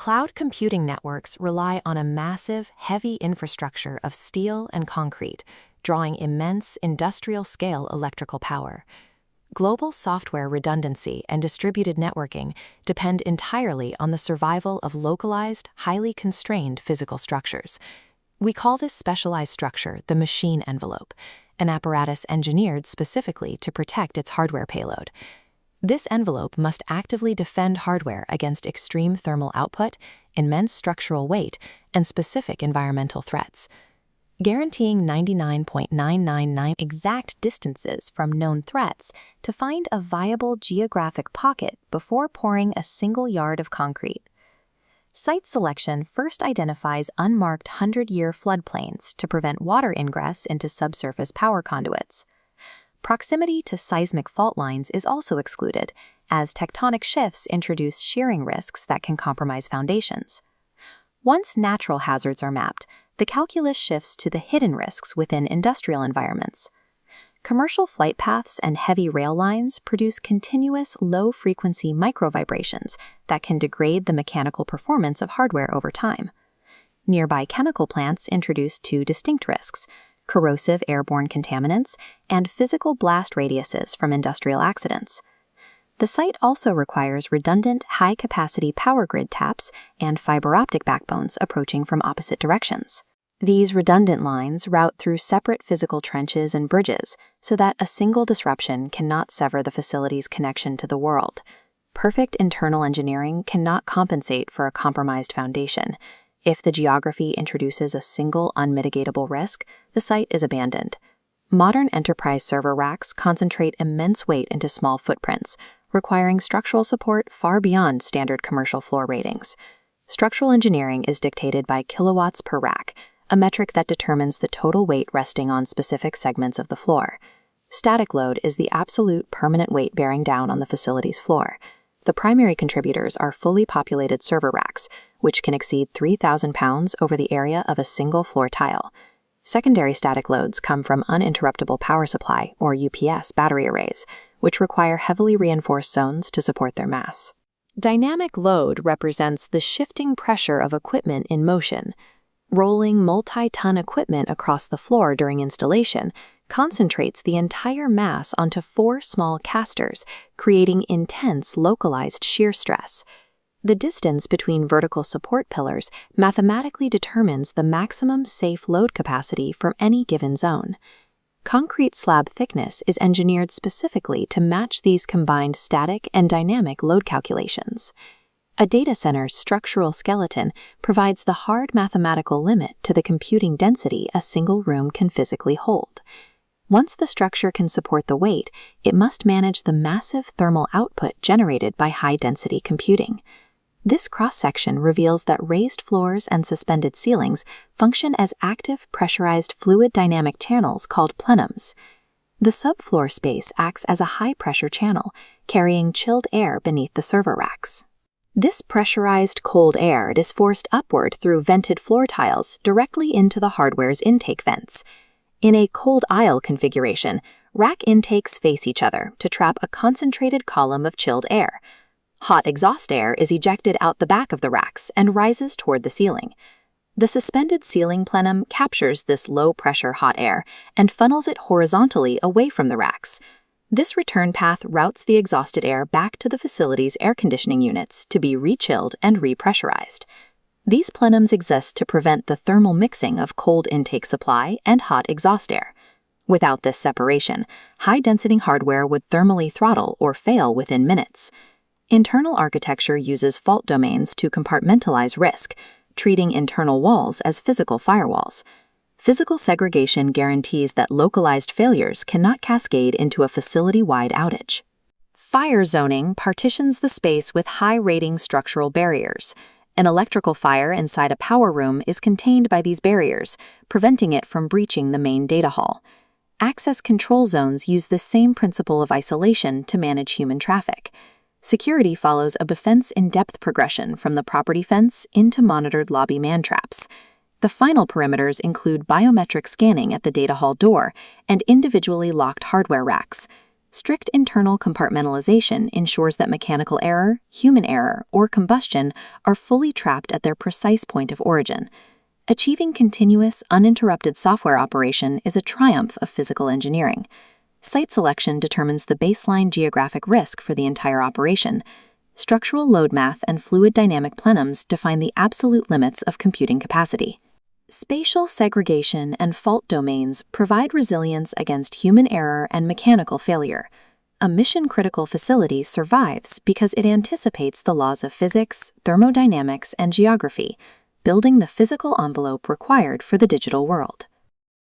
Cloud computing networks rely on a massive, heavy infrastructure of steel and concrete, drawing immense industrial-scale electrical power. Global software redundancy and distributed networking depend entirely on the survival of localized, highly constrained physical structures. We call this specialized structure the machine envelope, an apparatus engineered specifically to protect its hardware payload. This envelope must actively defend hardware against extreme thermal output, immense structural weight, and specific environmental threats. Guaranteeing 99.999 exact distances from known threats to find a viable geographic pocket before pouring a single yard of concrete. Site selection first identifies unmarked 100-year floodplains to prevent water ingress into subsurface power conduits. Proximity to seismic fault lines is also excluded, as tectonic shifts introduce shearing risks that can compromise foundations. Once natural hazards are mapped, the calculus shifts to the hidden risks within industrial environments. Commercial flight paths and heavy rail lines produce continuous low-frequency microvibrations that can degrade the mechanical performance of hardware over time. Nearby chemical plants introduce two distinct risks: corrosive airborne contaminants, and physical blast radiuses from industrial accidents. The site also requires redundant high-capacity power grid taps and fiber optic backbones approaching from opposite directions. These redundant lines route through separate physical trenches and bridges so that a single disruption cannot sever the facility's connection to the world. Perfect internal engineering cannot compensate for a compromised foundation. If the geography introduces a single unmitigatable risk, the site is abandoned. Modern enterprise server racks concentrate immense weight into small footprints, requiring structural support far beyond standard commercial floor ratings. Structural engineering is dictated by kilowatts per rack, a metric that determines the total weight resting on specific segments of the floor. Static load is the absolute permanent weight bearing down on the facility's floor. The primary contributors are fully populated server racks, which can exceed 3,000 pounds over the area of a single floor tile. Secondary static loads come from uninterruptible power supply, or UPS, battery arrays, which require heavily reinforced zones to support their mass. Dynamic load represents the shifting pressure of equipment in motion. Rolling multi-ton equipment across the floor during installation concentrates the entire mass onto 4 small casters, creating intense localized shear stress. The distance between vertical support pillars mathematically determines the maximum safe load capacity from any given zone. Concrete slab thickness is engineered specifically to match these combined static and dynamic load calculations. A data center's structural skeleton provides the hard mathematical limit to the computing density a single room can physically hold. Once the structure can support the weight, it must manage the massive thermal output generated by high-density computing. This cross-section reveals that raised floors and suspended ceilings function as active pressurized fluid dynamic channels called plenums. The subfloor space acts as a high-pressure channel, carrying chilled air beneath the server racks. This pressurized cold air is forced upward through vented floor tiles directly into the hardware's intake vents. In a cold aisle configuration, rack intakes face each other to trap a concentrated column of chilled air. Hot exhaust air is ejected out the back of the racks and rises toward the ceiling. The suspended ceiling plenum captures this low-pressure hot air and funnels it horizontally away from the racks. This return path routes the exhausted air back to the facility's air conditioning units to be re-chilled and repressurized. These plenums exist to prevent the thermal mixing of cold intake supply and hot exhaust air. Without this separation, high-density hardware would thermally throttle or fail within minutes. Internal architecture uses fault domains to compartmentalize risk, treating internal walls as physical firewalls. Physical segregation guarantees that localized failures cannot cascade into a facility-wide outage. Fire zoning partitions the space with high-rating structural barriers. An electrical fire inside a power room is contained by these barriers, preventing it from breaching the main data hall. Access control zones use the same principle of isolation to manage human traffic. Security follows a defense in-depth progression from the property fence into monitored lobby man-traps. The final perimeters include biometric scanning at the data hall door and individually locked hardware racks. Strict internal compartmentalization ensures that mechanical error, human error, or combustion are fully trapped at their precise point of origin. Achieving continuous, uninterrupted software operation is a triumph of physical engineering. Site selection determines the baseline geographic risk for the entire operation. Structural load math and fluid dynamic plenums define the absolute limits of computing capacity. Spatial segregation and fault domains provide resilience against human error and mechanical failure. A mission-critical facility survives because it anticipates the laws of physics, thermodynamics, and geography, building the physical envelope required for the digital world.